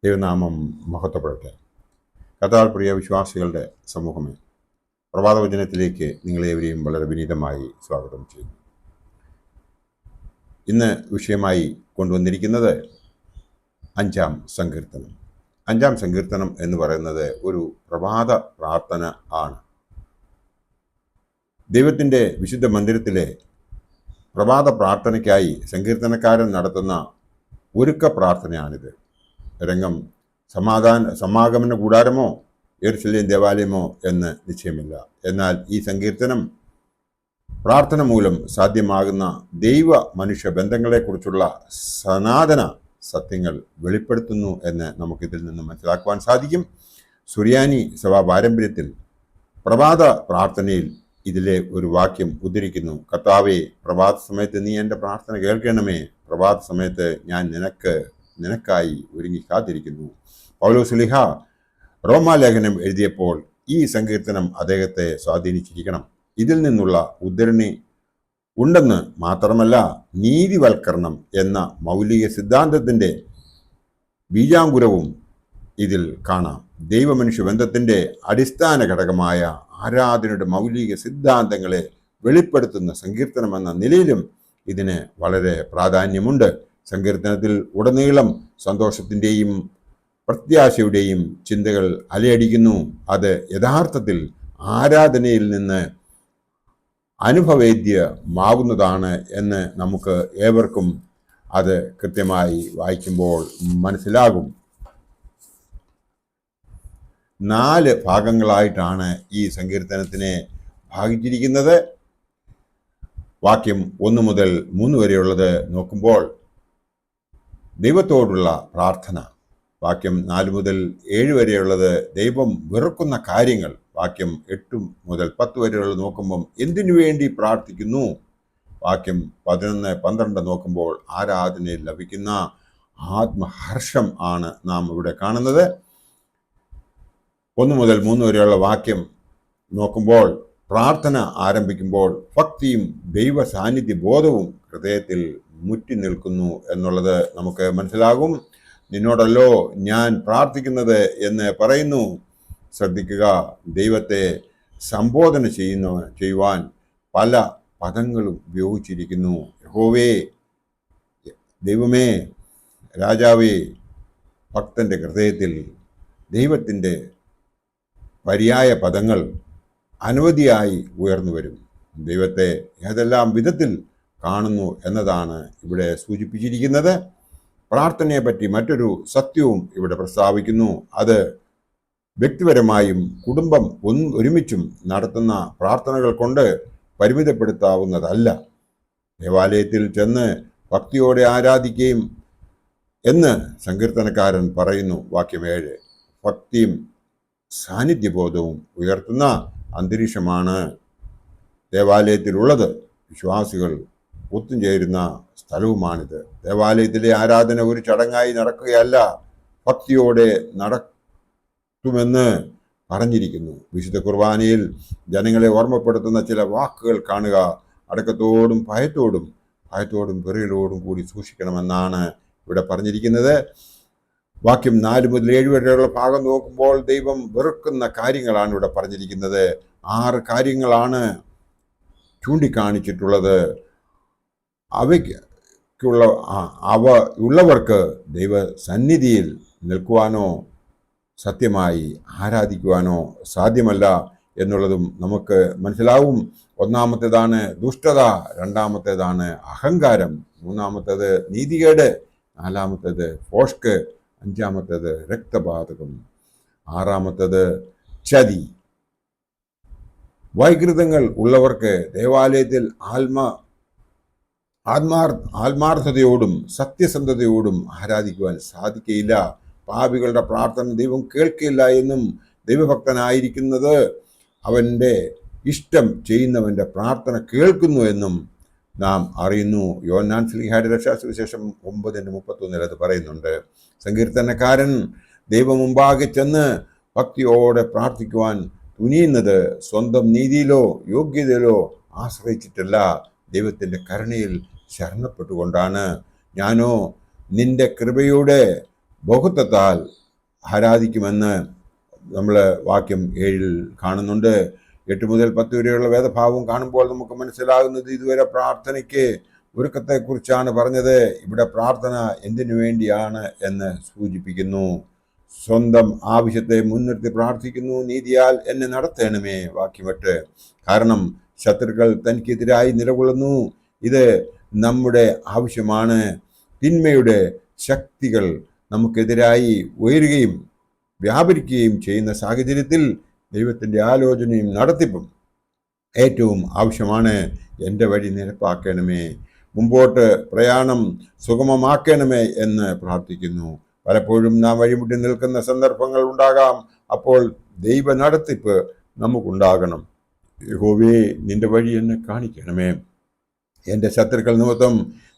ദൈവനാമം മഹത്വപ്പെടട്ടെ. കർത്താവിൽ പ്രിയ വിശ്വാസികളുടെ സമൂഹമേ, പ്രഭാതവചനത്തിലേക്ക് നിങ്ങളേവരെയും വളരെ വിനീതമായി സ്വാഗതം ചെയ്യുന്നു. ഇന്ന് വിഷയമായി കൊണ്ടുവന്നിരിക്കുന്നത് 5-ാം സങ്കീർത്തനം. 5-ാം സങ്കീർത്തനം എന്ന് പറയുന്നത് ഒരു പ്രഭാത പ്രാർത്ഥന ആണ്. ദൈവത്തിൻ്റെ വിശുദ്ധ മന്ദിരത്തിലെ പ്രഭാത പ്രാർത്ഥനയ്ക്കായി സങ്കീർത്തനക്കാരൻ നടത്തുന്ന ഒരുക്ക പ്രാർത്ഥനയാണിത്. രംഗം സമാഗമന കൂടാരമോ യെരുശലേം ദേവാലയമോ എന്ന് നിശ്ചയമില്ല. എന്നാൽ ഈ സങ്കീർത്തനം പ്രാർത്ഥന മൂലം സാധ്യമാകുന്ന ദൈവ മനുഷ്യ ബന്ധങ്ങളെക്കുറിച്ചുള്ള സനാതന സത്യങ്ങൾ വെളിപ്പെടുത്തുന്നു എന്ന് നമുക്കിതിൽ നിന്ന് മനസ്സിലാക്കുവാൻ സാധിക്കും. സുറിയാനി സഭാ പാരമ്പര്യത്തിൽ പ്രഭാത പ്രാർത്ഥനയിൽ ഇതിലെ ഒരു വാക്യം ഉദ്ധരിക്കുന്നു: കർത്താവേ, പ്രഭാത സമയത്ത് നീ എൻ്റെ പ്രാർത്ഥന കേൾക്കണമേ. പ്രഭാത സമയത്ത് ഞാൻ നിനക്കായി ഒരുങ്ങി കാത്തിരിക്കുന്നു. പൗലോസ് ശ്ലീഹ റോമാലേഖനം എഴുതിയപ്പോൾ ഈ സങ്കീർത്തനം അദ്ദേഹത്തെ സ്വാധീനിച്ചിരിക്കണം. ഇതിൽ നിന്നുള്ള ഉദ്ധരണി ഉണ്ടെന്ന് മാത്രമല്ല, നീതിവൽക്കരണം എന്ന മൗലിക സിദ്ധാന്തത്തിൻ്റെ ബീജാങ്കുരവും ഇതിൽ കാണാം. ദൈവമനുഷ്യ ബന്ധത്തിൻ്റെ അടിസ്ഥാന ഘടകമായ ആരാധനയുടെ മൗലിക സിദ്ധാന്തങ്ങളെ വെളിപ്പെടുത്തുന്ന സങ്കീർത്തനം എന്ന നിലയിലും ഇതിന് വളരെ പ്രാധാന്യമുണ്ട്. സങ്കീർത്തനത്തിൽ ഉടനീളം സന്തോഷത്തിൻ്റെയും പ്രത്യാശയുടെയും ചിന്തകൾ അലയടിക്കുന്നു. അത് യഥാർത്ഥത്തിൽ ആരാധനയിൽ നിന്ന് അനുഭവേദ്യമാകുന്നതാണ് എന്ന് നമുക്ക് ഏവർക്കും അത് കൃത്യമായി വായിക്കുമ്പോൾ മനസ്സിലാകും. 4 ഭാഗങ്ങളായിട്ടാണ് ഈ സങ്കീർത്തനത്തിനെ ഭാഗിച്ചിരിക്കുന്നത്. വാക്യം 1 മുതൽ 3 വരെയുള്ളത് നോക്കുമ്പോൾ ദൈവത്തോടുള്ള പ്രാർത്ഥന. വാക്യം 4 മുതൽ 7 വരെയുള്ളത് ദൈവം വെറുക്കുന്ന കാര്യങ്ങൾ. വാക്യം 8 മുതൽ 10 വരെയുള്ളത് നോക്കുമ്പം എന്തിനു വേണ്ടി പ്രാർത്ഥിക്കുന്നു. വാക്യം 11, 12 നോക്കുമ്പോൾ ആരാധനയിൽ ലഭിക്കുന്ന ആത്മഹർഷം ആണ് നാം ഇവിടെ കാണുന്നത്. 1 മുതൽ 3 വരെയുള്ള വാക്യം നോക്കുമ്പോൾ പ്രാർത്ഥന ആരംഭിക്കുമ്പോൾ ഭക്തിയും ദൈവ സാന്നിധ്യ ബോധവും ഹൃദയത്തിൽ മുറ്റി നിൽക്കുന്നു എന്നുള്ളത് നമുക്ക് മനസ്സിലാകും. നിന്നോടല്ലോ ഞാൻ പ്രാർത്ഥിക്കുന്നത് എന്ന് പറയുന്നു. ശ്രദ്ധിക്കുക, ദൈവത്തെ സംബോധന ചെയ്യുവാൻ പല പദങ്ങളും ഉപയോഗിച്ചിരിക്കുന്നു. യഹോവേ, ദൈവമേ, രാജാവേ. ഭക്തൻ്റെ ഹൃദയത്തിൽ ദൈവത്തിൻ്റെ പര്യായ പദങ്ങൾ അനവധിയായി ഉയർന്നു വരും. ദൈവത്തെ ഏതെല്ലാം വിധത്തിൽ കാണുന്നു എന്നതാണ് ഇവിടെ സൂചിപ്പിച്ചിരിക്കുന്നത്. പ്രാർത്ഥനയെ പറ്റി മറ്റൊരു സത്യവും ഇവിടെ പ്രസ്താവിക്കുന്നു. അത് വ്യക്തിപരമായും കുടുംബം ഒരുമിച്ചും നടത്തുന്ന പ്രാർത്ഥനകൾ കൊണ്ട് പരിമിതപ്പെടുത്താവുന്നതല്ല. ദേവാലയത്തിൽ ചെന്ന് ഭക്തിയോടെ ആരാധിക്കുകയും എന്ന് സങ്കീർത്തനക്കാരൻ പറയുന്നു. വാക്യം 7. ഭക്തിയും സാന്നിധ്യബോധവും ഉയർത്തുന്ന അന്തരീക്ഷമാണ് ദേവാലയത്തിലുള്ളത്. വിശ്വാസികൾ ഒത്തുചേരുന്ന സ്ഥലവുമാണിത്. ദേവാലയത്തിലെ ആരാധന ഒരു ചടങ്ങായി നടക്കുകയല്ല, ഭക്തിയോടെ നടത്തുമെന്ന് പറഞ്ഞിരിക്കുന്നു. വിശുദ്ധ കുർബാനയിൽ ജനങ്ങളെ ഓർമ്മപ്പെടുത്തുന്ന ചില വാക്കുകൾ കാണുക. അടക്കത്തോടും ഭയത്തോടും വിറയലോടും കൂടി സൂക്ഷിക്കണമെന്നാണ് ഇവിടെ പറഞ്ഞിരിക്കുന്നത്. വാക്യം 4 മുതൽ 7 വരെയുള്ള ഭാഗം നോക്കുമ്പോൾ ദൈവം വെറുക്കുന്ന കാര്യങ്ങളാണ് ഇവിടെ പറഞ്ഞിരിക്കുന്നത്. 6 കാര്യങ്ങളാണ് ചൂണ്ടിക്കാണിച്ചിട്ടുള്ളത്. അവ ഉള്ളവർക്ക് ദൈവ സന്നിധിയിൽ നിൽക്കുവാനോ സത്യമായി ആരാധിക്കുവാനോ സാധ്യമല്ല എന്നുള്ളതും നമുക്ക് മനസ്സിലാവും. ഒന്നാമത്തേതാണ് ദുഷ്ടത, രണ്ടാമത്തേതാണ് അഹങ്കാരം, മൂന്നാമത്തേത് നീതികേട്, നാലാമത്തേത് ഫോഷ്ക്, അഞ്ചാമത്തേത് രക്തപാതകം, ആറാമത്തേത് ചതി. വൈകൃതങ്ങൾ ഉള്ളവർക്ക് ദേവാലയത്തിൽ ആത്മാർത്ഥതയോടും സത്യസന്ധതയോടും ആരാധിക്കുവാൻ സാധിക്കുകയില്ല. പാപികളുടെ പ്രാർത്ഥന ദൈവം കേൾക്കില്ല എന്നും ദൈവഭക്തനായിരിക്കുന്നത് അവൻ്റെ ഇഷ്ടം ചെയ്യുന്നവൻ്റെ പ്രാർത്ഥന കേൾക്കുന്നു എന്നും നാം അറിയുന്നു. യോഹന്നാൻ ശ്ലീഹായുടെ രക്ഷാസുവിശേഷം 9:31 അത് പറയുന്നുണ്ട്. സങ്കീർത്തനക്കാരൻ ദൈവം മുമ്പാകെ ചെന്ന് ഭക്തിയോടെ പ്രാർത്ഥിക്കുവാൻ തുനിയുന്നത് സ്വന്തം നീതിയിലോ യോഗ്യതയിലോ ആശ്രയിച്ചിട്ടല്ല, ദൈവത്തിൻ്റെ കരുണയിൽ ശരണപ്പെട്ടുകൊണ്ടാണ്. ഞാനോ നിന്റെ കൃപയുടെ ബഹുത്വത്താൽ ആരാധിക്കുമെന്ന് നമ്മൾ വാക്യം 7 കാണുന്നുണ്ട്. 8 മുതൽ 10 വരെയുള്ള വേദഭാവം കാണുമ്പോൾ നമുക്ക് മനസ്സിലാകുന്നത് ഇതുവരെ പ്രാർത്ഥനയ്ക്ക് ഒരുക്കത്തെക്കുറിച്ചാണ് പറഞ്ഞത്. ഇവിടെ പ്രാർത്ഥന എന്തിനു വേണ്ടിയാണ് എന്ന് സൂചിപ്പിക്കുന്നു. സ്വന്തം ആവശ്യത്തെ മുൻനിർത്തി പ്രാർത്ഥിക്കുന്നു. നീതിയാൽ എന്നെ നടത്തണമേ, വാക്യം 8. കാരണം ശത്രുക്കൾ തനിക്കെതിരായി നിലകൊള്ളുന്നു. ഇത് നമ്മുടെ ആവശ്യമാണ്. തിന്മയുടെ ശക്തികൾ നമുക്കെതിരായി ഉയരുകയും വ്യാപരിക്കുകയും ചെയ്യുന്ന സാഹചര്യത്തിൽ ദൈവത്തിൻ്റെ ആലോചനയും നടത്തിപ്പും ഏറ്റവും ആവശ്യമാണ്. എൻ്റെ വഴി നിരപ്പാക്കണമേ, മുമ്പോട്ട് പ്രയാണം സുഗമമാക്കണമേ എന്ന് പ്രാർത്ഥിക്കുന്നു. പലപ്പോഴും നാം വഴിമുട്ടി നിൽക്കുന്ന സന്ദർഭങ്ങൾ ഉണ്ടാകാം. അപ്പോൾ ദൈവ നടത്തിപ്പ് നമുക്കുണ്ടാകണം. യഹോവേ, നിന്റെ വഴി എന്നെ കാണിക്കണമേ, എൻ്റെ ശത്രുക്കൾ നിമിത്തം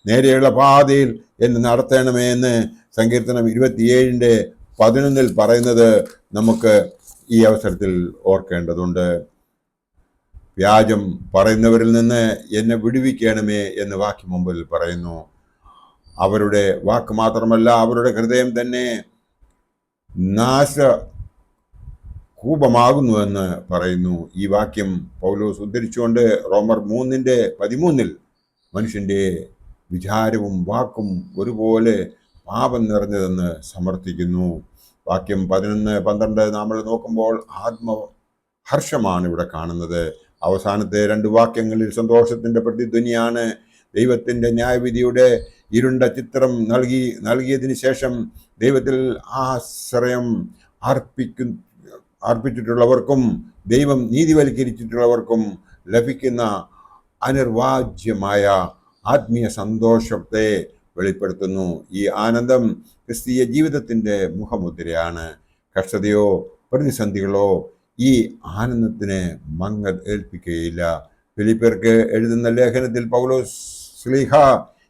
നേരെയുള്ള പാതയിൽ എന്നെ നടത്തണമേ എന്ന് സങ്കീർത്തനം 27:11 പറയുന്നത് നമുക്ക് ഈ അവസരത്തിൽ ഓർക്കേണ്ടതുണ്ട്. വ്യാജം പറയുന്നവരിൽ നിന്ന് എന്നെ വിടുവിക്കണമേ എന്ന് വാക്യം മുമ്പിൽ പറയുന്നു. അവരുടെ വാക്ക് മാത്രമല്ല, അവരുടെ ഹൃദയം തന്നെ നാശകൂപമാകുന്നുവെന്ന് പറയുന്നു. ഈ വാക്യം പൗലോസ് ഉദ്ധരിച്ചുകൊണ്ട് റോമർ 3:13 മനുഷ്യൻ്റെ വിചാരവും വാക്കും ഒരുപോലെ പാപം നിറഞ്ഞതെന്ന് സമർത്ഥിക്കുന്നു. വാക്യം 11-12 നമ്മൾ നോക്കുമ്പോൾ ആത്മഹർഷമാണ് ഇവിടെ കാണുന്നത്. അവസാനത്തെ 2 വാക്യങ്ങളിൽ സന്തോഷത്തിൻ്റെ പ്രതിധ്വനിയാണ്. ദൈവത്തിൻ്റെ ന്യായവിധിയുടെ ഇരുണ്ട ചിത്രം നൽകിയതിന് ശേഷം ദൈവത്തിൽ ആശ്രയം അർപ്പിച്ചിട്ടുള്ളവർക്കും ദൈവം നീതിവൽക്കരിച്ചിട്ടുള്ളവർക്കും ലഭിക്കുന്ന അനിർവാജ്യമായ ആത്മീയ സന്തോഷത്തെ വെളിപ്പെടുത്തുന്നു. ഈ ആനന്ദം ക്രിസ്തീയ ജീവിതത്തിൻ്റെ മുഖമുദ്രയാണ്. കഷ്ടതയോ പ്രതിസന്ധികളോ ഈ ആനന്ദത്തിന് മങ്ങൽ ഏൽപ്പിക്കുകയില്ല. ഫിലിപ്പിയർക്ക് എഴുതുന്ന ലേഖനത്തിൽ പൗലോസ് ശ്ലീഹ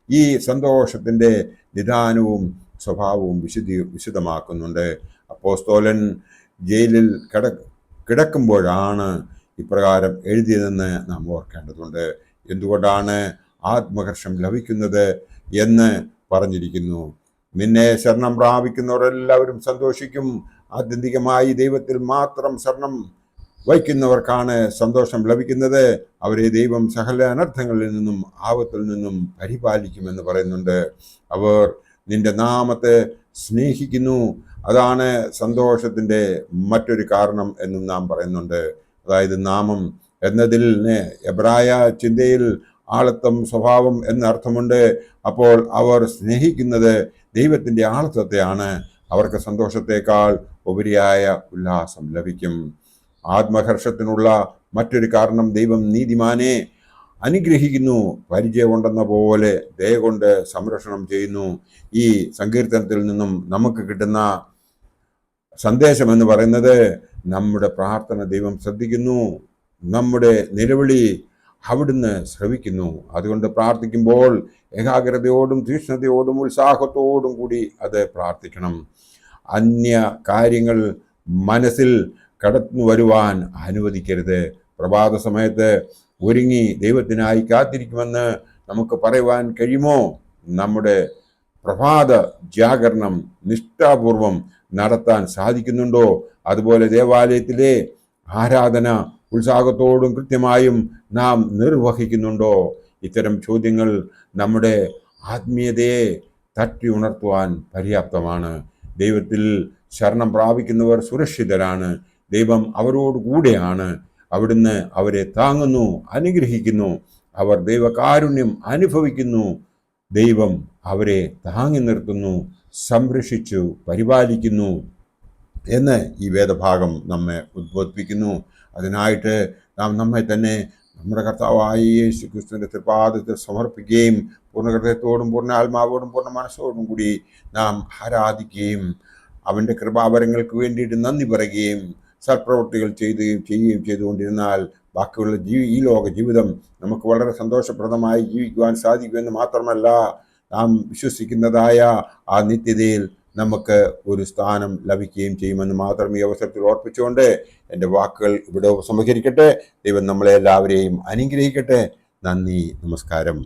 ഈ സന്തോഷത്തിൻ്റെ നിദാനവും സ്വഭാവവും വിശദമാക്കുന്നുണ്ട്. അപ്പോസ്തോലൻ ജയിലിൽ കിടക്കുമ്പോഴാണ് ഇപ്രകാരം എഴുതിയതെന്ന് നാം ഓർക്കേണ്ടതുണ്ട്. എന്തുകൊണ്ടാണ് ആത്മഹർഷം ലഭിക്കുന്നത് എന്ന് പറഞ്ഞിരിക്കുന്നു. നിന്നെ ശരണം പ്രാപിക്കുന്നവരെല്ലാവരും സന്തോഷിക്കും. ആത്യന്തികമായി ദൈവത്തിൽ മാത്രം ശരണം വയ്ക്കുന്നവർക്കാണ് സന്തോഷം ലഭിക്കുന്നത്. അവരെ ദൈവം സകല അനർത്ഥങ്ങളിൽ നിന്നും ആപത്തിൽ നിന്നും പരിപാലിക്കുമെന്ന് പറയുന്നുണ്ട്. അവർ നിന്റെ നാമത്തെ സ്നേഹിക്കുന്നു. അതാണ് സന്തോഷത്തിൻ്റെ മറ്റൊരു കാരണം എന്നും നാം പറയുന്നുണ്ട്. അതായത് നാമം എന്നതിൽ എബ്രായ ചിന്തയിൽ ആളത്വം, സ്വഭാവം എന്ന അർത്ഥമുണ്ട്. അപ്പോൾ അവർ സ്നേഹിക്കുന്നത് ദൈവത്തിൻ്റെ ആളത്വത്തെയാണ്. അവർക്ക് സന്തോഷത്തേക്കാൾ ഉപരിയായ ഉല്ലാസം ലഭിക്കും. ആത്മഹർഷത്തിനുള്ള മറ്റൊരു കാരണം ദൈവം നീതിമാനെ അനുഗ്രഹിക്കുന്നു. പരിചയമുണ്ടെന്ന പോലെ ദയ കൊണ്ട് സംരക്ഷണം ചെയ്യുന്നു. ഈ സങ്കീർത്തനത്തിൽ നിന്നും നമുക്ക് കിട്ടുന്ന സന്ദേശം എന്ന് പറയുന്നത് നമ്മുടെ പ്രാർത്ഥന ദൈവം ശ്രദ്ധിക്കുന്നു, നമ്മുടെ നിലവിളി അവിടുന്ന് ശ്രവിക്കുന്നു. അതുകൊണ്ട് പ്രാർത്ഥിക്കുമ്പോൾ ഏകാഗ്രതയോടും തീക്ഷ്ണതയോടും ഉത്സാഹത്തോടും കൂടി അത് പ്രാർത്ഥിക്കണം. അന്യ കാര്യങ്ങൾ മനസ്സിൽ കടന്നു വരുവാൻ അനുവദിക്കരുത്. പ്രഭാത സമയത്ത് ഒരുങ്ങി ദൈവത്തിനായി കാത്തിരിക്കുമെന്ന് നമുക്ക് പറയുവാൻ കഴിയുമോ? നമ്മുടെ പ്രഭാത ജാഗരണം നിഷ്ഠാപൂർവം നടത്താൻ സാധിക്കുന്നുണ്ടോ? അതുപോലെ ദേവാലയത്തിലെ ആരാധന ഉത്സാഹത്തോടും കൃത്യമായും നാം നിർവഹിക്കുന്നുണ്ടോ? ഇത്തരം ചോദ്യങ്ങൾ നമ്മുടെ ആത്മീയതയെ തട്ടി ഉണർത്തുവാൻ പര്യാപ്തമാണ്. ദൈവത്തിൽ ശരണം പ്രാപിക്കുന്നവർ സുരക്ഷിതരാണ്. ദൈവം അവരോട് കൂടെയാണ്. അവിടുന്ന് അവരെ താങ്ങുന്നു, അനുഗ്രഹിക്കുന്നു. അവർ ദൈവകാരുണ്യം അനുഭവിക്കുന്നു. ദൈവം അവരെ താങ്ങി നിർത്തുന്നു, സംരക്ഷിച്ചു പരിപാലിക്കുന്നു എന്ന് ഈ വേദഭാഗം നമ്മെ ഉദ്ബോധിപ്പിക്കുന്നു. അതിനായിട്ട് നാം നമ്മെ തന്നെ നമ്മുടെ കർത്താവായ യേശു ക്രിസ്തുവിൻ്റെ തൃപാദത്തിൽ സമർപ്പിക്കുകയും പൂർണ്ണ ഹൃദയത്തോടും പൂർണ്ണ ആത്മാവോടും പൂർണ്ണ മനസ്സോടും കൂടി നാം ആരാധിക്കുകയും അവൻ്റെ കൃപാവരങ്ങൾക്ക് വേണ്ടിയിട്ട് നന്ദി പറയുകയും സൽപ്രവൃത്തികൾ ചെയ്യുകയും ചെയ്തുകൊണ്ടിരുന്നാൽ ബാക്കിയുള്ള ഈ ലോക ജീവിതം നമുക്ക് വളരെ സന്തോഷപ്രദമായി ജീവിക്കുവാൻ സാധിക്കുമെന്ന് മാത്രമല്ല, നാം വിശ്വസിക്കുന്നതായ ആ നിത്യതയിൽ നമുക്ക് ഒരു സ്ഥാനം ലഭിക്കുകയും ചെയ്യുമെന്ന് മാത്രം ഈ അവസരത്തിൽ ഓർപ്പിച്ചുകൊണ്ട് എൻ്റെ വാക്കുകൾ ഇവിടെ ഉപസംഹരിക്കട്ടെ. ദൈവം നമ്മളെ എല്ലാവരെയും അനുഗ്രഹിക്കട്ടെ. നന്ദി, നമസ്കാരം.